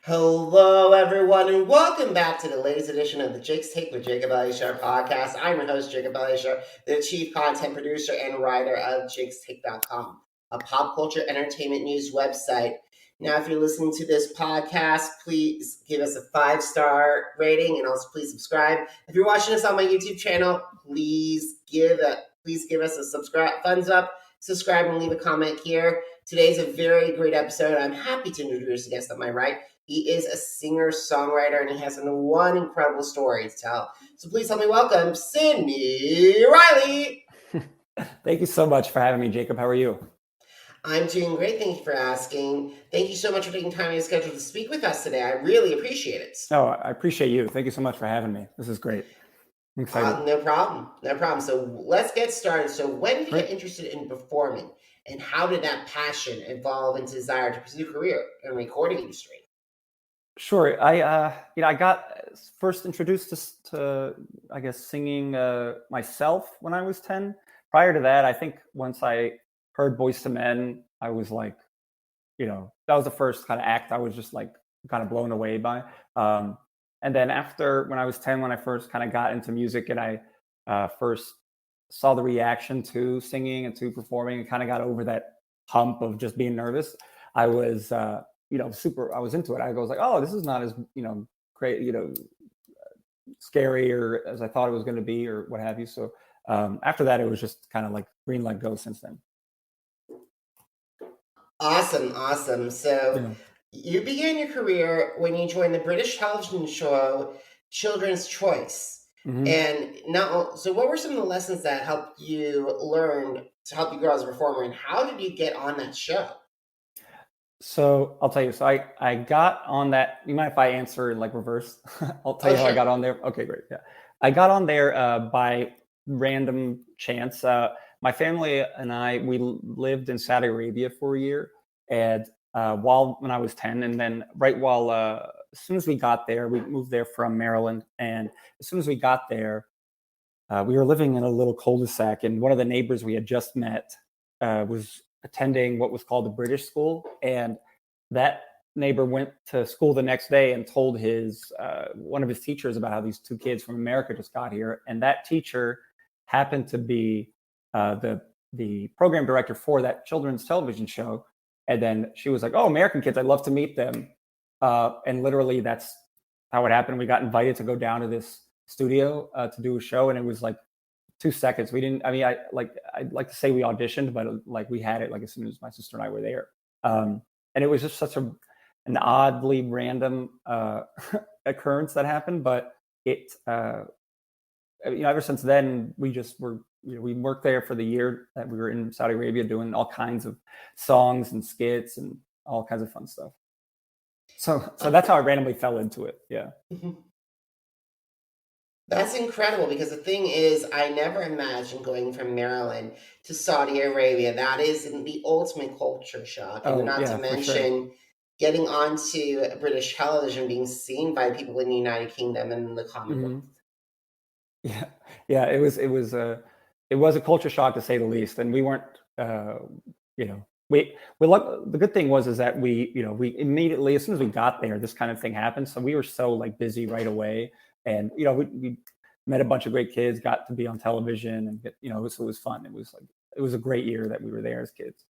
Hello, everyone, and welcome back to the latest edition of the Jake's Take with Jacob Elyachar Podcast. I'm your host, Jacob Elyachar, the chief content producer and writer of jakestake.com, a pop culture entertainment news website. Now, if you're listening to this podcast, please give us a 5-star rating and also please subscribe. If you're watching us on my YouTube channel, please give us a thumbs up, subscribe, and leave a comment here. Today's a very great episode. I'm happy to introduce a guest on my right. He is a singer-songwriter, and he has one incredible story to tell. So please help me welcome Sidney Riley. Thank you so much for having me, Jacob. How are you? I'm doing great. Thank you for asking. Thank you so much for taking time in your schedule to speak with us today. I really appreciate it. Oh, I appreciate you. Thank you so much for having me. This is great. I'm excited. No problem. So let's get started. So when did you get interested in performing, and how did that passion evolve into desire to pursue a career in the recording industry? Sure. I got first introduced to I guess, singing myself when I was 10. Prior to that, I think once I heard Boyz II Men, I was like, that was the first kind of act I was just like kind of blown away by. And then after, when I was 10, when I first kind of got into music and I first saw the reaction to singing and to performing and kind of got over that hump of just being nervous, I was I was into it. I was like, oh, this is not as, great, scary or as I thought it was going to be or what have you. So after that, it was just kind of like green light go since then. Awesome. So you began your career when you joined the British television show Children's Choice. Mm-hmm. And now, so what were some of the lessons that helped you learn to help you grow as a performer, and how did you get on that show? So I'll tell you. So I got on that. You mind if I answer in like reverse? I'll tell you how I got on there. Okay, great. Yeah, I got on there by random chance. My family and we lived in Saudi Arabia for a year, and when I was 10, and then as soon as we got there, we moved there from Maryland, and as soon as we got there, we were living in a little cul-de-sac, and one of the neighbors we had just met was attending what was called the British school, and that neighbor went to school the next day and told one of his teachers about how these two kids from America just got here, and that teacher happened to be the program director for that children's television show. And then she was like, "Oh, American kids, I'd love to meet them." And literally, that's how it happened. We got invited to go down to this studio to do a show, and it was like 2 seconds. We didn't. I mean, I'd like to say we auditioned, but like we had it like as soon as my sister and I were there. And it was just such an oddly random occurrence that happened, but it. Ever since then, we just were. We worked there for the year that we were in Saudi Arabia, doing all kinds of songs and skits and all kinds of fun stuff. So that's how I randomly fell into it. Yeah. Mm-hmm. That's incredible, because the thing is, I never imagined going from Maryland to Saudi Arabia. That is the ultimate culture shock. And not to mention getting onto British television, being seen by people in the United Kingdom and the Commonwealth. Mm-hmm. Yeah. It was a culture shock, to say the least. And we weren't, the good thing is that we immediately, as soon as we got there, this kind of thing happened. So we were so like busy right away. And, we met a bunch of great kids, got to be on television, and, so it was fun. It was a great year that we were there as kids.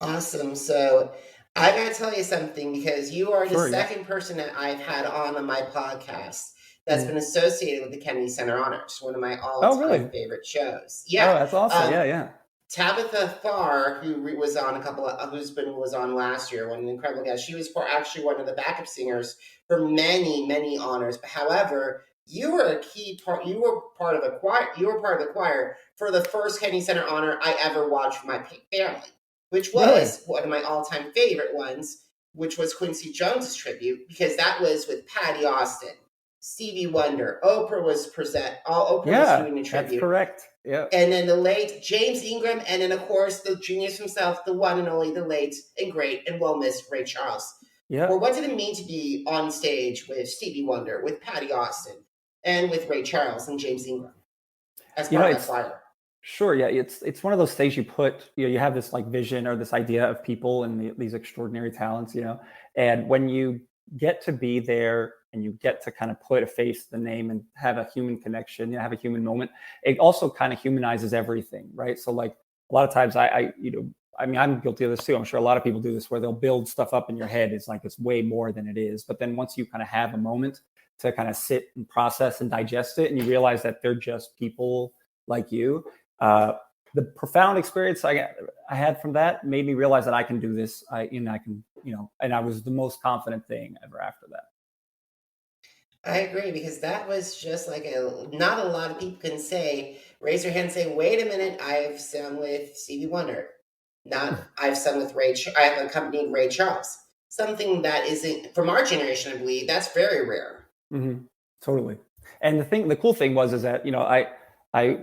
Awesome. So I got to tell you something, because you are the second person that I've had on my podcast that's been associated with the Kennedy Center Honors, one of my all-time favorite shows. Yeah. Oh, that's awesome. Yeah. Tabitha Farr, who was on was on last year, an incredible guest. She was actually one of the backup singers for many, many honors. But however, you were a key part. You were part of the choir. You were part of the choir for the first Kennedy Center honor I ever watched for my family, which was one of my all-time favorite ones, which was Quincy Jones' tribute, because that was with Patti Austin, Stevie Wonder. Oprah was was doing a tribute. That's correct. Yeah. And then the late James Ingram, and then of course the genius himself, the one and only, the late and great and well-missed Ray Charles. Yeah. Or what did it mean to be on stage with Stevie Wonder, with Patti Austin, and with Ray Charles and James Ingram as part of the choir? Sure. Yeah. It's one of those things you put, you have this like vision or this idea of people and these extraordinary talents, and when you get to be there and you get to kind of put a face to the name and have a human connection, have a human moment, it also kind of humanizes everything. Right. So like a lot of times I mean, I'm guilty of this too. I'm sure a lot of people do this where they'll build stuff up in your head. It's like it's way more than it is. But then once you kind of have a moment to kind of sit and process and digest it, and you realize that they're just people like you, uh, the profound experience I had from that made me realize that I can do this. I can, and I was the most confident thing ever after that. I agree because that was just like not a lot of people can say, raise your hand and say, wait a minute, I've sung with Stevie Wonder. Not I've sung with I have accompanied Ray Charles. Something that isn't from our generation, I believe, that's very rare. Mm-hmm. Totally. And the cool thing is that, I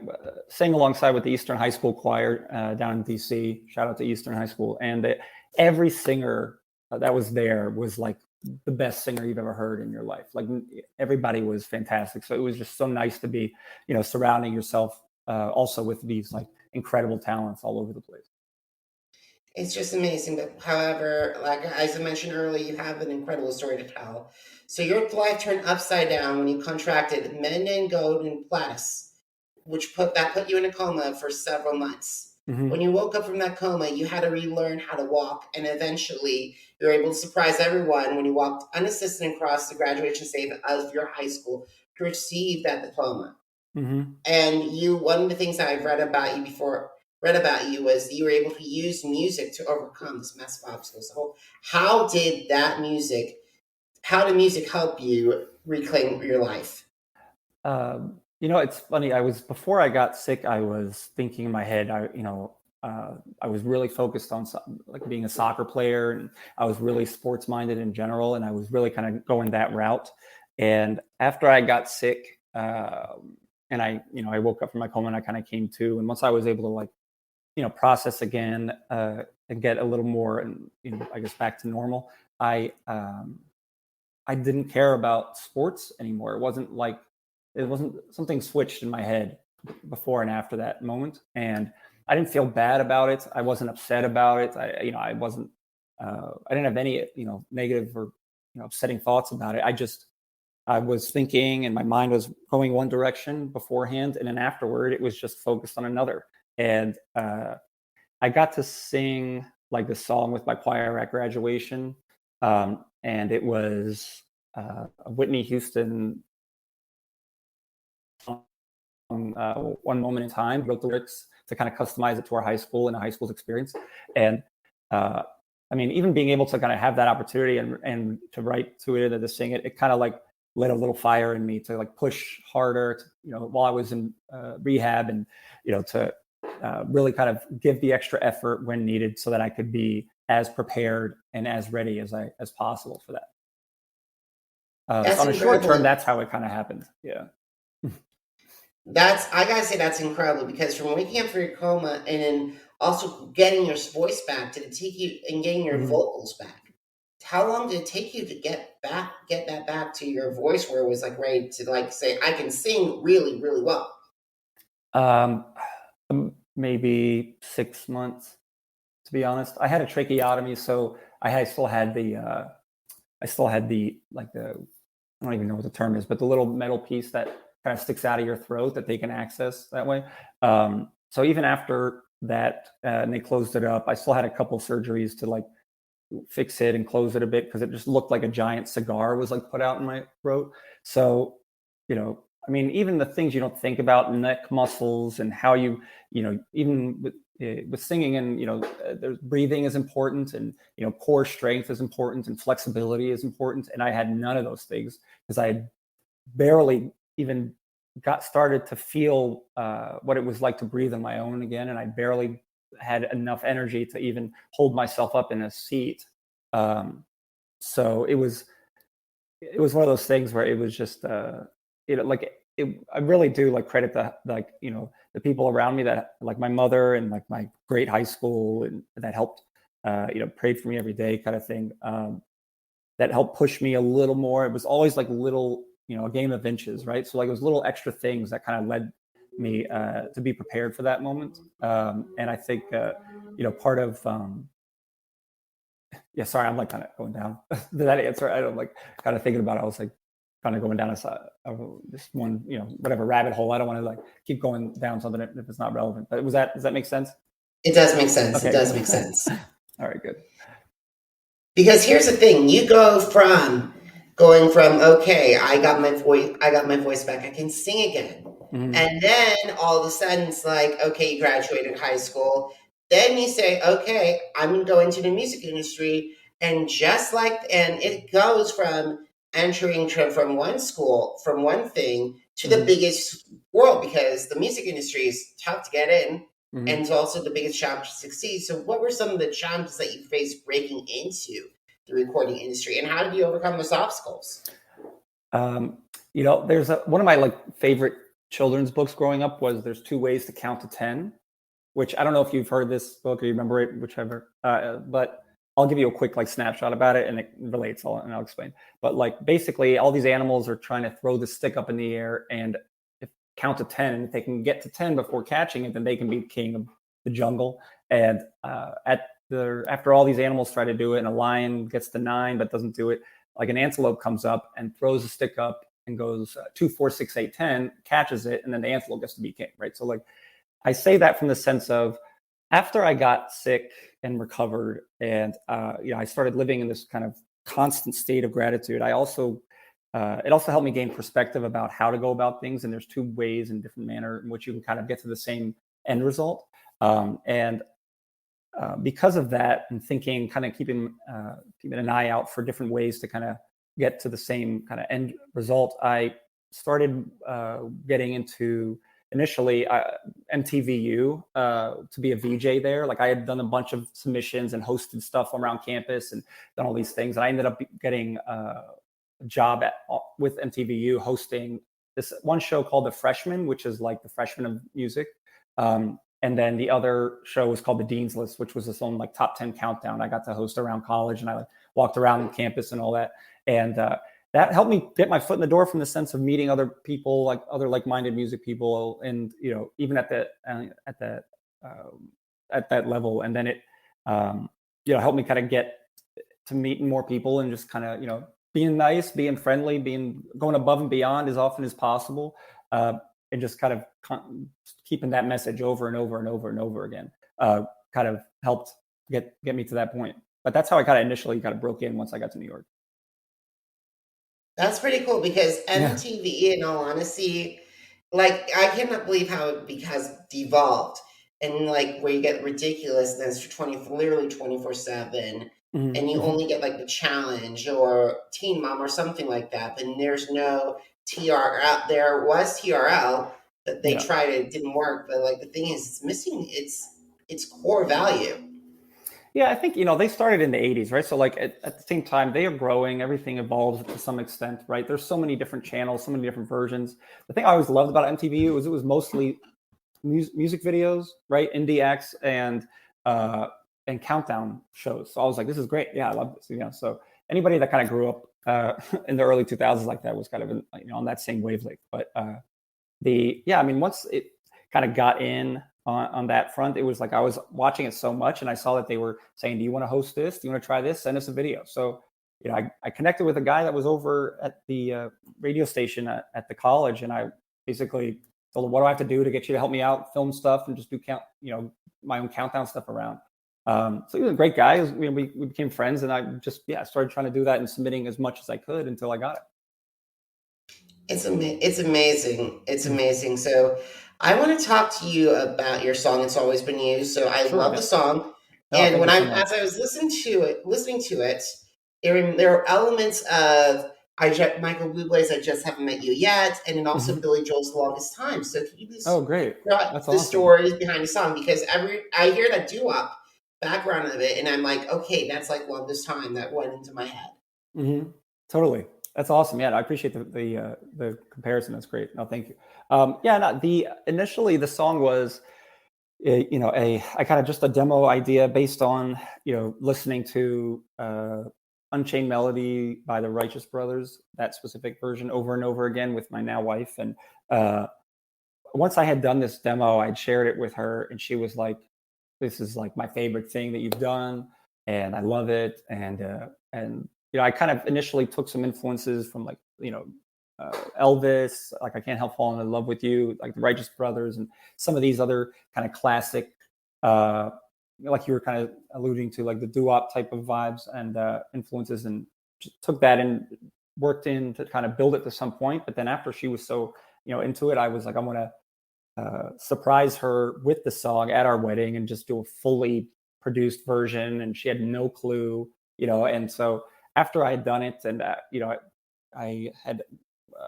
sang alongside with the Eastern High School choir down in DC. Shout out to Eastern High School. And every singer that was there was like the best singer you've ever heard in your life. Like everybody was fantastic. So it was just so nice to be, surrounding yourself also with these like incredible talents all over the place. It's just amazing. But however, like as I mentioned earlier, you have an incredible story to tell. So your life turned upside down when you contracted meningoencephalitis, which put you in a coma for several months. Mm-hmm. When you woke up from that coma, you had to relearn how to walk, and eventually you were able to surprise everyone when you walked unassisted across the graduation stage of your high school to receive that diploma. Mm-hmm. And one of the things that I've read about you was you were able to use music to overcome this massive obstacle. So how did music help you reclaim your life? It's funny. Before I got sick, I was thinking in my head, I was really focused on like being a soccer player, and I was really sports minded in general. And I was really kind of going that route. And after I got sick, and I woke up from my coma and I kind of came to, and once I was able to like, process again, and get a little more, and, I guess back to normal, I didn't care about sports anymore. It wasn't something switched in my head before and after that moment. And I didn't feel bad about it. I wasn't upset about it. I wasn't, I didn't have any, negative or, upsetting thoughts about it. I was thinking and my mind was going one direction beforehand. And then afterward, it was just focused on another. And I got to sing like the song with my choir at graduation. And it was a Whitney Houston song, One Moment in Time, wrote the lyrics to kind of customize it to our high school and a high school's experience. And I mean, even being able to kind of have that opportunity and to write to it and to sing it, it kind of like lit a little fire in me to like push harder, while I was in rehab, and, to really kind of give the extra effort when needed so that I could be as prepared and as ready as possible for that. So on a short term, that's how it kind of happened. Yeah. I gotta say that's incredible because from waking up from your coma and then also getting your voice back to take you and getting your vocals back. How long did it take you to get that back to your voice where it was like ready to like say I can sing really, really well? Maybe 6 months, to be honest. I had a tracheotomy, so I still had the like the, I don't even know what the term is, but the little metal piece that kind of sticks out of your throat that they can access that way. So even after that, and they closed it up, I still had a couple surgeries to like fix it and close it a bit because it just looked like a giant cigar was like put out in my throat. So, I mean, even the things you don't think about, neck muscles and how even with singing, and there's breathing is important, and core strength is important, and flexibility is important, and I had none of those things because I had barely even got started to feel what it was like to breathe on my own again, and I barely had enough energy to even hold myself up in a seat. So it was one of those things where it was just I really do like credit the people around me, that like my mother and like my great high school, and that helped prayed for me every day kind of thing, that helped push me a little more. It was always like little, a game of inches, right? So like it was little extra things that kind of led me to be prepared for that moment. And I think, part of, sorry, I'm like kind of going down that answer. I'm like kind of thinking about it. I was like kind of going down this one, whatever rabbit hole. I don't want to like keep going down something if it's not relevant. But does that make sense? It does make sense. Okay, it does good. make sense. All right, good. Because here's the thing, you go from going from, okay, I got my voice back, I can sing again. Mhm. And then all of a sudden it's like, okay, you graduated high school. Then you say, okay, I'm going to go into the music industry. And it goes from entering from one school, from one thing to the Mhm. biggest world, because the music industry is tough to get in. Mhm. And it's also the biggest challenge to succeed. So what were some of the challenges that you faced breaking into the recording industry, and how did you overcome those obstacles? There's one of my like favorite children's books growing up was There's Two Ways to Count to 10, which I don't know if you've heard this book or you remember it, whichever, but I'll give you a quick like snapshot about it, and it relates and I'll explain. But like basically all these animals are trying to throw the stick up in the air and count to 10, and if they can get to 10 before catching it, then they can be king of the jungle. And after all these animals try to do it, and a lion gets to 9 but doesn't do it, like an antelope comes up and throws a stick up and goes 2, 4, 6, 8, 10, catches it, and then the antelope gets to be king, right? So like I say that from the sense of after I got sick and recovered, and I started living in this kind of constant state of gratitude. It also helped me gain perspective about how to go about things. And there's 2 ways in different manner in which you can kind of get to the same end result. And because of that, and thinking, kind of keeping an eye out for different ways to kind of get to the same kind of end result, I started getting into initially MTVU to be a VJ there. Like I had done a bunch of submissions and hosted stuff around campus and done all these things. And I ended up getting a job with MTVU hosting this one show called The Freshman, which is like the freshman of music. And then the other show was called The Dean's List, which was its own like top 10 countdown. I got to host around college, and I like walked around campus and all that. And that helped me get my foot in the door from the sense of meeting other people, like other like-minded music people, and even at that level. And then it helped me kind of get to meet more people, and just kind of being nice, being friendly, going above and beyond as often as possible, and just kind of keeping that message over and over and over and over again, kind of helped get me to that point. But that's how I kind of initially kind of broke in once I got to New York. That's pretty cool, because MTV, in all honesty, like I cannot believe how it has devolved, and like where you get ridiculousness for literally 24/7, and you only get like the challenge or Teen Mom or something like that. And there's no TRL. There was TRL, but they tried it didn't work. But like the thing is, it's missing its core value. Yeah, I think they started in the 80s, right? So like at the same time, they are growing. Everything evolves to some extent, right? There's so many different channels, so many different versions. The thing I always loved about MTV was it was mostly music videos, right? Indie acts and countdown shows. So I was like, this is great. Yeah, I love this. So anybody that kind of grew up in the early 2000s like that was kind of on that same wavelength. But once it kind of got in on that front, it was like I was watching it so much, and I saw that they were saying, do you want to host this? Do you want to try this? Send us a video. So I connected with a guy that was over at the radio station at the college, and I basically told him, what do I have to do to get you to help me out, film stuff, and just do my own countdown stuff around. So he was a great guy. We became friends, and I just started trying to do that and submitting as much as I could until I got it. It's amazing. It's amazing. So I want to talk to you about your song, It's Always Been You. So I love the song. And as I was listening to it, there are elements of Michael Bublé's I Just Haven't Met You Yet, and then also Billy Joel's Longest Time. So can you please great. That's the stories behind the song? Because I hear that doo-wop background of it, and I'm like, okay, that's like Longest Time that went into my head. Mm-hmm. Totally. That's awesome. Yeah, I appreciate the comparison. That's great. No, thank you. Initially the song was, I kind of just a demo idea based on, listening to Unchained Melody by the Righteous Brothers, that specific version over and over again with my now wife. And once I had done this demo, I'd shared it with her, and she was like, "This is like my favorite thing that you've done, and I love it." And I kind of initially took some influences from like Elvis, like I Can't Help Falling in Love with You, like the Righteous Brothers, and some of these other kind of classic, uh, like you were kind of alluding to, like the doo-wop type of vibes and influences, and took that and worked in to kind of build it to some point. But then after she was so into it, I was like, I want to surprise her with the song at our wedding and just do a fully produced version. And she had no clue, And so after I had done it, and I had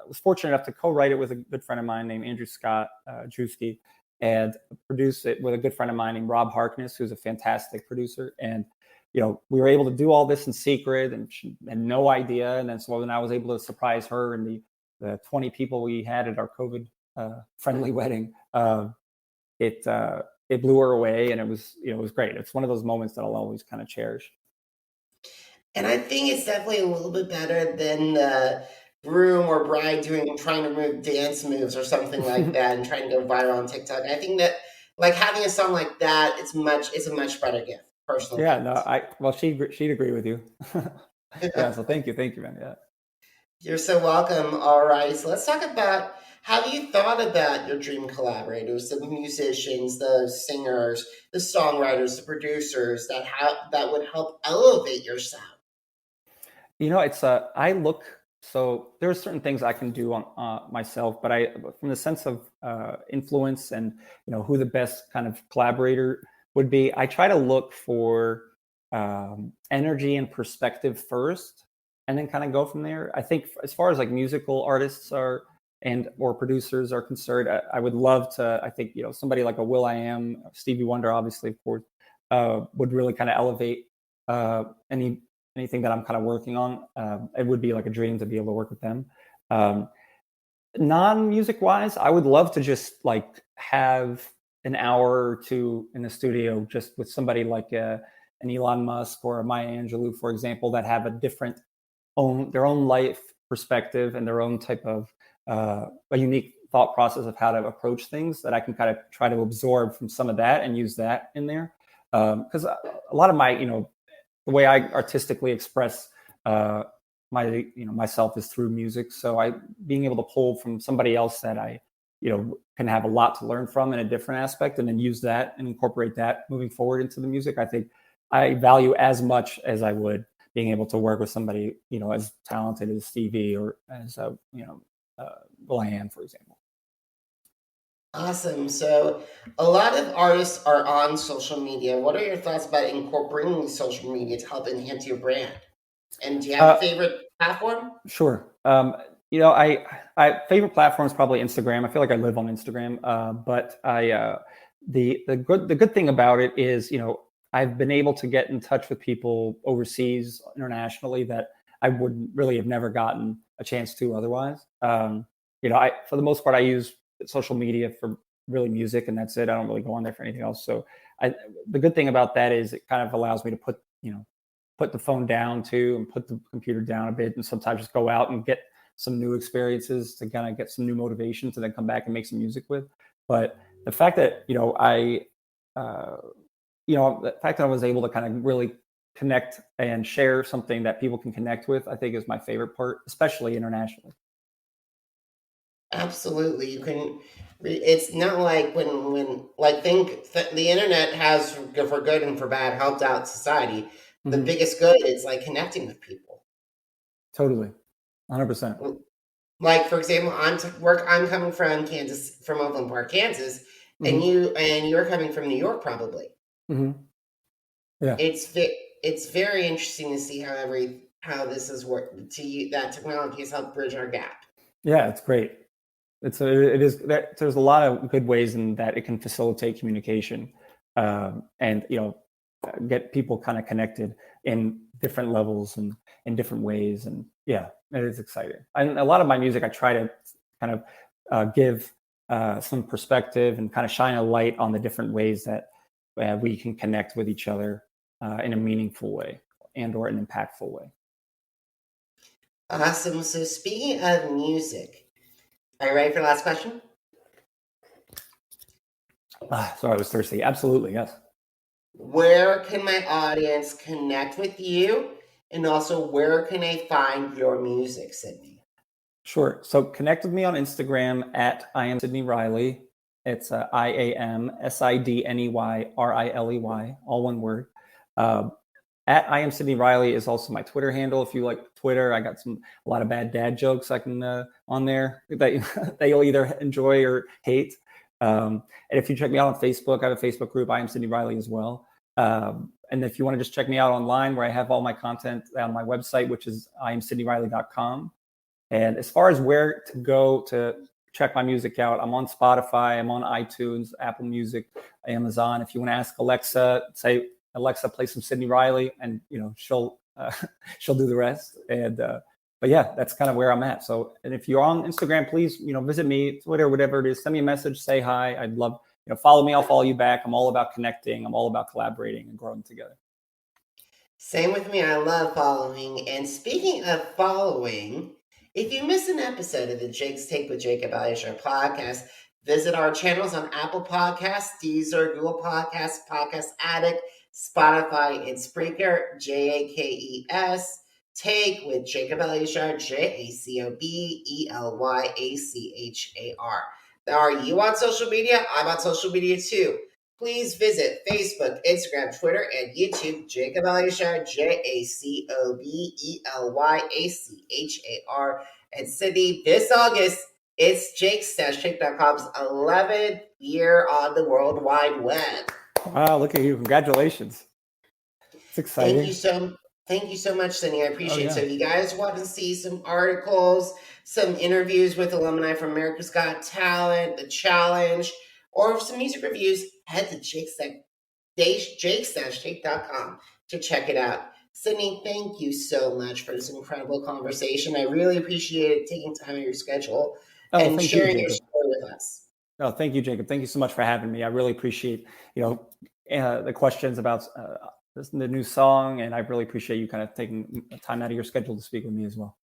was fortunate enough to co-write it with a good friend of mine named Andrew Scott Drewski, and produce it with a good friend of mine named Rob Harkness, who's a fantastic producer. And we were able to do all this in secret, and she had no idea. And then so then I was able to surprise her and the 20 people we had at our COVID friendly wedding. It blew her away, and it was great. It's one of those moments that I'll always kind of cherish. And I think it's definitely a little bit better than the groom or bride trying to move dance moves or something like that and trying to go viral on TikTok. I think that like having a song like that, it's a much better gift. Personally. Yeah, no, she'd agree with you. Yeah, so thank you, man. Yeah. You're so welcome. All right, so let's talk about, have you thought about your dream collaborators, the musicians, the singers, the songwriters, the producers that would help elevate your sound? It's I look, so there are certain things I can do on myself, but from the sense of influence and who the best kind of collaborator would be, I try to look for energy and perspective first, and then kind of go from there. I think as far as like musical artists or producers are concerned, I would love to. I think somebody like a Will.I.am, Stevie Wonder, obviously, of course, would really kind of elevate anything that I'm kind of working on. It would be like a dream to be able to work with them. Non-music wise, I would love to just like have an hour or two in the studio just with somebody like an Elon Musk or a Maya Angelou, for example, that have their own life perspective and their own type of a unique thought process of how to approach things, that I can kind of try to absorb from some of that and use that in there. Because a lot of my, the way I artistically express myself is through music. So being able to pull from somebody else that I can have a lot to learn from in a different aspect, and then use that and incorporate that moving forward into the music, I think I value as much as I would being able to work with somebody as talented as Stevie or as Will.I.am, for example. Awesome. So a lot of artists are on social media. What are your thoughts about incorporating social media to help enhance your brand? And do you have a favorite platform? Sure. I favorite platform is probably Instagram. I feel like I live on Instagram. But the good thing about it is, I've been able to get in touch with people overseas, internationally, that I would really have never gotten a chance to otherwise. For the most part, I use social media for really music, and that's it. I don't really go on there for anything else. So the good thing about that is it kind of allows me to put the phone down too, and put the computer down a bit, and sometimes just go out and get some new experiences to kind of get some new motivation to then come back and make some music with. But the fact that the fact that I was able to kind of really connect and share something that people can connect with, I think is my favorite part, especially internationally. Absolutely. You can. It's not like when like the internet has, for good and for bad, helped out society. The Mhm. biggest good is like connecting with people. Totally, 100%. Like for example, I'm coming from Kansas, from Overland Park, Kansas, and Mhm. you're coming from New York, probably. Mhm. Yeah. It's very interesting to see how this has worked to you. That technology has helped bridge our gap. Yeah, it's great. It is that there's a lot of good ways in that it can facilitate communication, and get people kind of connected in different levels and in different ways. And yeah, it is exciting. And a lot of my music, I try to kind of give some perspective and kind of shine a light on the different ways that we can connect with each other in a meaningful way and or an impactful way. Awesome. So speaking of music, are you ready for the last question? Sorry, I was thirsty. Absolutely, yes. Where can my audience connect with you? And also, where can I find your music, Sidney? Sure. So connect with me on Instagram at I am Sidney Riley. It's IAMSIDNEYRILEY, all one word. At I am Sidney Riley is also my Twitter handle. If you like Twitter, I got a lot of bad dad jokes I can on there that that you'll either enjoy or hate. And if you check me out on Facebook, I have a Facebook group. I am Sidney Riley as well. And if you want to just check me out online, where I have all my content on my website, which is imsidneyriley.com. And as far as where to go to check my music out, I'm on Spotify, I'm on iTunes, Apple Music, Amazon. If you want to ask Alexa, say, Alexa, play some Sidney Riley, and she'll she'll do the rest. And but yeah, that's kind of where I'm at. So, and if you're on Instagram, please visit me, Twitter, whatever it is, send me a message, say hi. I'd love follow me. I'll follow you back. I'm all about connecting. I'm all about collaborating and growing together. Same with me. I love following. And speaking of following, if you miss an episode of the Jake's Take with Jacob Elyachar podcast, visit our channels on Apple Podcasts, Deezer, Google Podcasts, Podcast Addict, Spotify, and Spreaker. JAKES Take with Jacob Elyachar, JACOBELYACHAR. Now, are you on social media? I'm on social media too. Please visit Facebook, Instagram, Twitter, and YouTube. Jacob Elyachar, JACOBELYACHAR. And Sidney, this August, it's Jakes-Shake.com's 11th year on the World Wide Web. Wow, look at you. Congratulations. It's exciting. Thank you so much, Sidney. I appreciate it. So if you guys want to see some articles, some interviews with alumni from America's Got Talent, The Challenge, or some music reviews, head to Jakes-Shake.com to check it out. Sidney, thank you so much for this incredible conversation. I really appreciate taking time out of your schedule and sharing your story with us. Oh, thank you, Jacob. Thank you so much for having me. I really appreciate, the questions about the new song, and I really appreciate you kind of taking time out of your schedule to speak with me as well.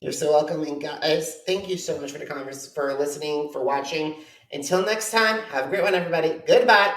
You're so welcome. And guys, thank you so much for listening, for watching. Until next time, have a great one, everybody. Goodbye.